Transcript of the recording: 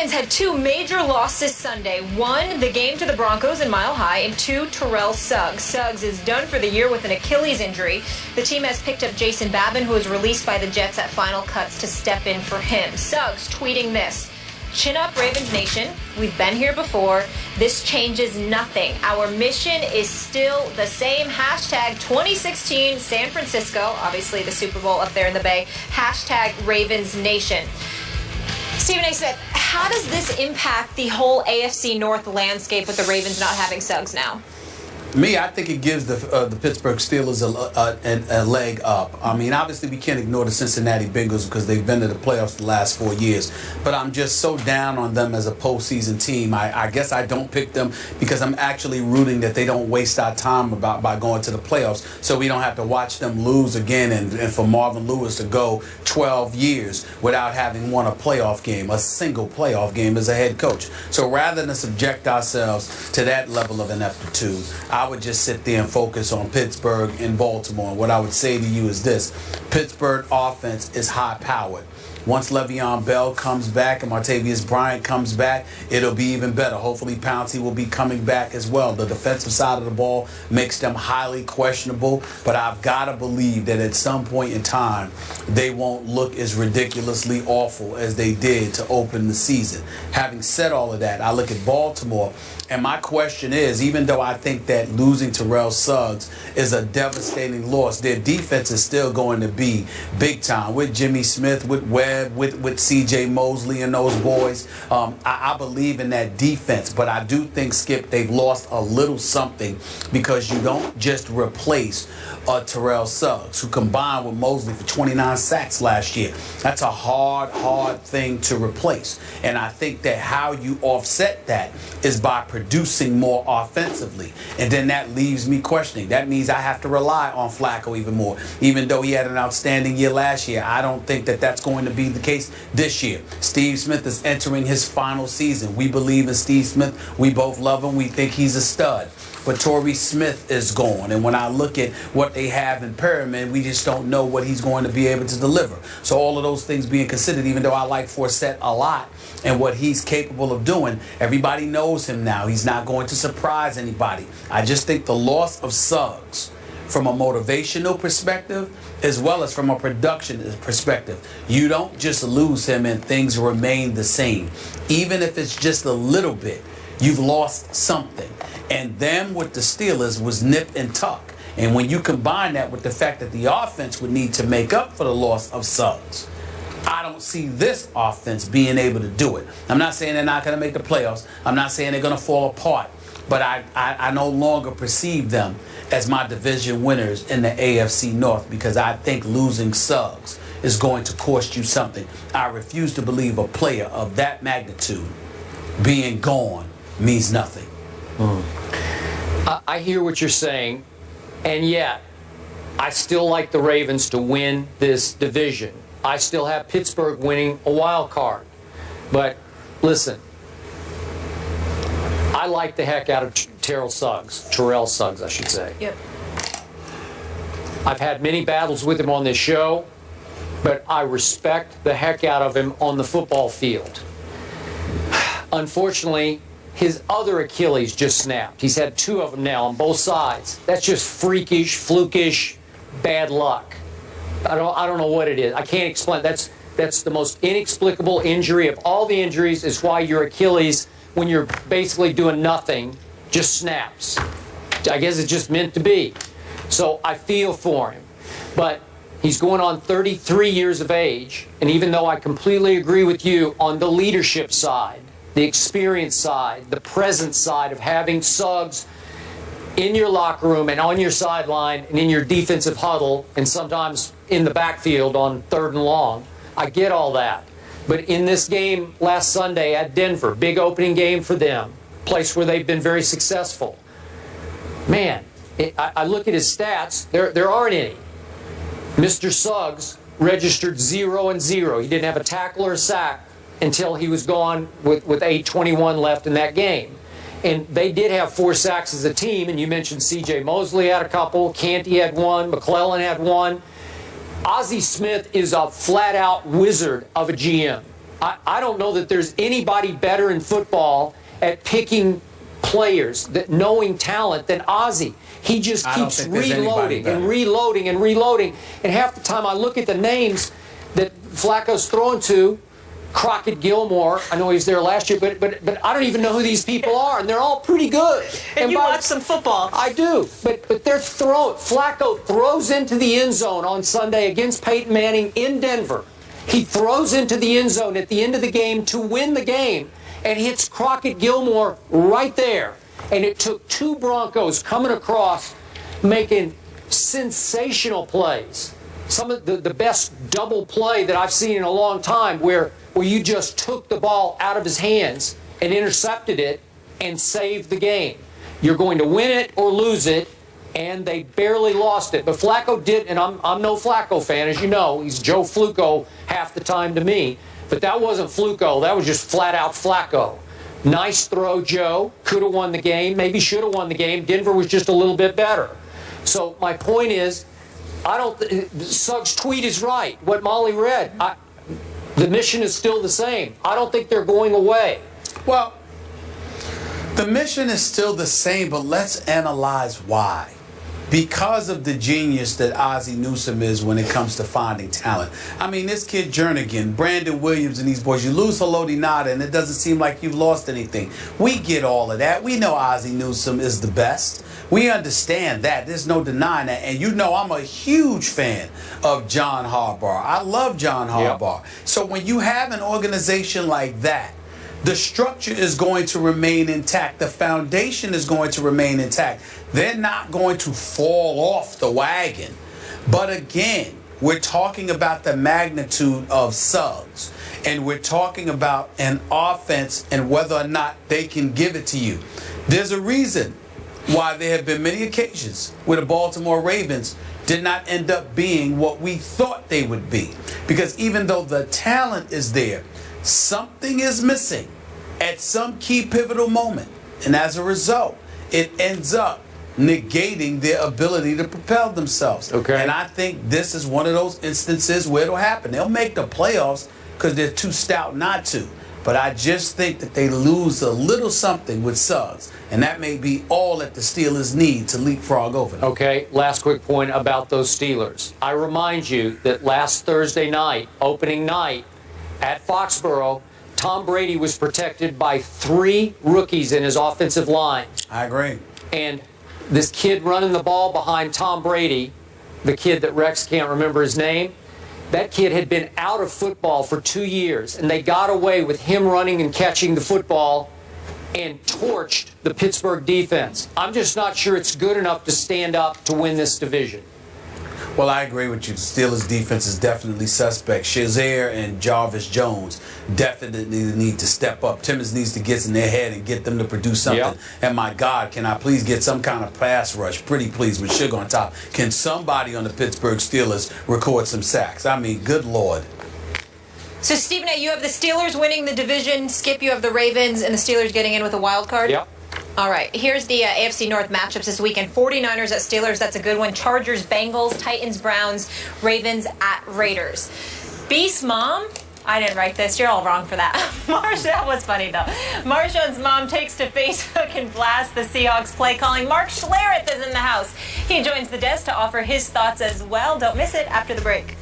Ravens had two major losses Sunday. One, the game to the Broncos in Mile High, and two, Terrell Suggs. Suggs is done for the year with an Achilles injury. The team has picked up Jason Babin, who was released by the Jets at Final Cuts, to step in for him. Suggs tweeting this: "Chin up, Ravens Nation. We've been here before. This changes nothing. Our mission is still the same. Hashtag 2016 San Francisco." Obviously the Super Bowl up there in the Bay. Hashtag Ravens Nation. Stephen A. Smith, how does this impact the whole AFC North landscape with the Ravens not having Suggs now? Me, I think it gives the Pittsburgh Steelers a leg up. I mean, obviously we can't ignore the Cincinnati Bengals because they've been to the playoffs the last 4 years. But I'm just so down on them as a postseason team. I guess I don't pick them because I'm actually rooting that they don't waste our time by going to the playoffs, so we don't have to watch them lose again and for Marvin Lewis to go 12 years without having won a playoff game, a single playoff game as a head coach. So rather than subject ourselves to that level of ineptitude, I would just sit there and focus on Pittsburgh and Baltimore. And what I would say to you is this: Pittsburgh offense is high-powered. Once Le'Veon Bell comes back and Martavius Bryant comes back, it'll be even better. Hopefully Pouncey will be coming back as well. The defensive side of the ball makes them highly questionable, but I've got to believe that at some point in time, they won't look as ridiculously awful as they did to open the season. Having said all of that, I look at Baltimore, and my question is, even though I think that losing Terrell Suggs is a devastating loss, their defense is still going to be big time with Jimmy Smith, with Webb, with C.J. Mosley and those boys. I believe in that defense, but I do think, Skip, they've lost a little something because you don't just replace Terrell Suggs, who combined with Mosley for 29 sacks last year. That's a hard thing to replace. And I think that how you offset that is by producing more offensively. And then that leaves me questioning. That means I have to rely on Flacco even more. Even though he had an outstanding year last year, I don't think that that's going to be the case this year. Steve Smith is entering his final season. We believe in Steve Smith. We both love him. We think he's a stud. But Torrey Smith is gone. And when I look at what they have in Perriman, we just don't know what he's going to be able to deliver. So all of those things being considered, even though I like Forsett a lot and what he's capable of doing, everybody knows him now. He's not going to surprise anybody. I just think the loss of Suggs, from a motivational perspective as well as from a production perspective, you don't just lose him and things remain the same. Even if it's just a little bit, you've lost something. And them with the Steelers was nip and tuck. And when you combine that with the fact that the offense would need to make up for the loss of Suggs, I don't see this offense being able to do it. I'm not saying they're not going to make the playoffs. I'm not saying they're going to fall apart. But I no longer perceive them as my division winners in the AFC North because I think losing Suggs is going to cost you something. I refuse to believe a player of that magnitude being gone means nothing. I hear what you're saying, and yet I still like the Ravens to win this division. I still have Pittsburgh winning a wild card. But listen, I like the heck out of Terrell Suggs, I should say. Yep. I've had many battles with him on this show, but I respect the heck out of him on the football field. Unfortunately, his other Achilles just snapped. He's had two of them now on both sides. That's just freakish, flukish, bad luck. I don't know what it is. I can't explain. That's the most inexplicable injury of all the injuries. Is why your Achilles, when you're basically doing nothing, just snaps. I guess it's just meant to be. So I feel for him. But he's going on 33 years of age, and even though I completely agree with you on the leadership side, the experience side, the presence side of having Suggs in your locker room and on your sideline and in your defensive huddle and sometimes in the backfield on 3rd and long, I get all that. But in this game last Sunday at Denver, big opening game for them, place where they've been very successful. Man, I look at his stats, there aren't any. Mr. Suggs registered 0-0. He didn't have a tackle or a sack until he was gone with 8:21 left in that game. And they did have 4 sacks as a team, and you mentioned C.J. Mosley had a couple, Canty had one, McClellan had one. Ozzie Smith is a flat-out wizard of a GM. I don't know that there's anybody better in football at picking players, that knowing talent, than Ozzie. He just keeps reloading and reloading and reloading. And half the time I look at the names that Flacco's throwing to, Crockett Gilmore, I know he was there last year, but I don't even know who these people are, and they're all pretty good. And you watch some football. I do, but they're throwing. Flacco throws into the end zone on Sunday against Peyton Manning in Denver. He throws into the end zone at the end of the game to win the game and hits Crockett Gilmore right there. And it took two Broncos coming across making sensational plays. Some of the best double play that I've seen in a long time where you just took the ball out of his hands and intercepted it and saved the game. You're going to win it or lose it, and they barely lost it. But Flacco did, and I'm no Flacco fan, as you know. He's Joe Fluco half the time to me. But that wasn't Fluco. That was just flat-out Flacco. Nice throw, Joe. Could have won the game. Maybe should have won the game. Denver was just a little bit better. So my point is, Suggs' tweet is right. What Molly read, the mission is still the same. I don't think they're going away. Well, the mission is still the same, but let's analyze why. Because of the genius that Ozzie Newsome is when it comes to finding talent. I mean, this kid Jernigan, Brandon Williams, and these boys, you lose Haloti Nada, and it doesn't seem like you've lost anything. We get all of that. We know Ozzie Newsome is the best. We understand that. There's no denying that. And you know I'm a huge fan of John Harbaugh. I love John Harbaugh. Yep. So when you have an organization like that, the structure is going to remain intact. The foundation is going to remain intact. They're not going to fall off the wagon. But again, we're talking about the magnitude of Suggs. And we're talking about an offense and whether or not they can give it to you. There's a reason why there have been many occasions where the Baltimore Ravens did not end up being what we thought they would be. Because even though the talent is there, something is missing at some key pivotal moment. And as a result, it ends up negating their ability to propel themselves. Okay. And I think this is one of those instances where it'll happen. They'll make the playoffs because they're too stout not to. But I just think that they lose a little something with Suggs. And that may be all that the Steelers need to leapfrog over them. Okay, last quick point about those Steelers. I remind you that last Thursday night, opening night, at Foxborough, Tom Brady was protected by 3 rookies in his offensive line. I agree. And this kid running the ball behind Tom Brady, the kid that Rex can't remember his name, that kid had been out of football for 2 years, and they got away with him running and catching the football and torched the Pittsburgh defense. I'm just not sure it's good enough to stand up to win this division. Well, I agree with you. The Steelers' defense is definitely suspect. Shazier and Jarvis Jones definitely need to step up. Timmons needs to get in their head and get them to produce something. Yep. And my God, can I please get some kind of pass rush? Pretty please, with Sugar on top. Can somebody on the Pittsburgh Steelers record some sacks? I mean, good Lord. So, Stephen A., you have the Steelers winning the division. Skip, you have the Ravens and the Steelers getting in with a wild card? Yep. All right, here's the AFC North matchups this weekend. 49ers at Steelers, that's a good one. Chargers, Bengals, Titans, Browns, Ravens at Raiders. Beast Mom, I didn't write this. You're all wrong for that. Marsha, that was funny, though. Marshawn's mom takes to Facebook and blasts the Seahawks play calling. Mark Schlereth is in the house. He joins the desk to offer his thoughts as well. Don't miss it after the break.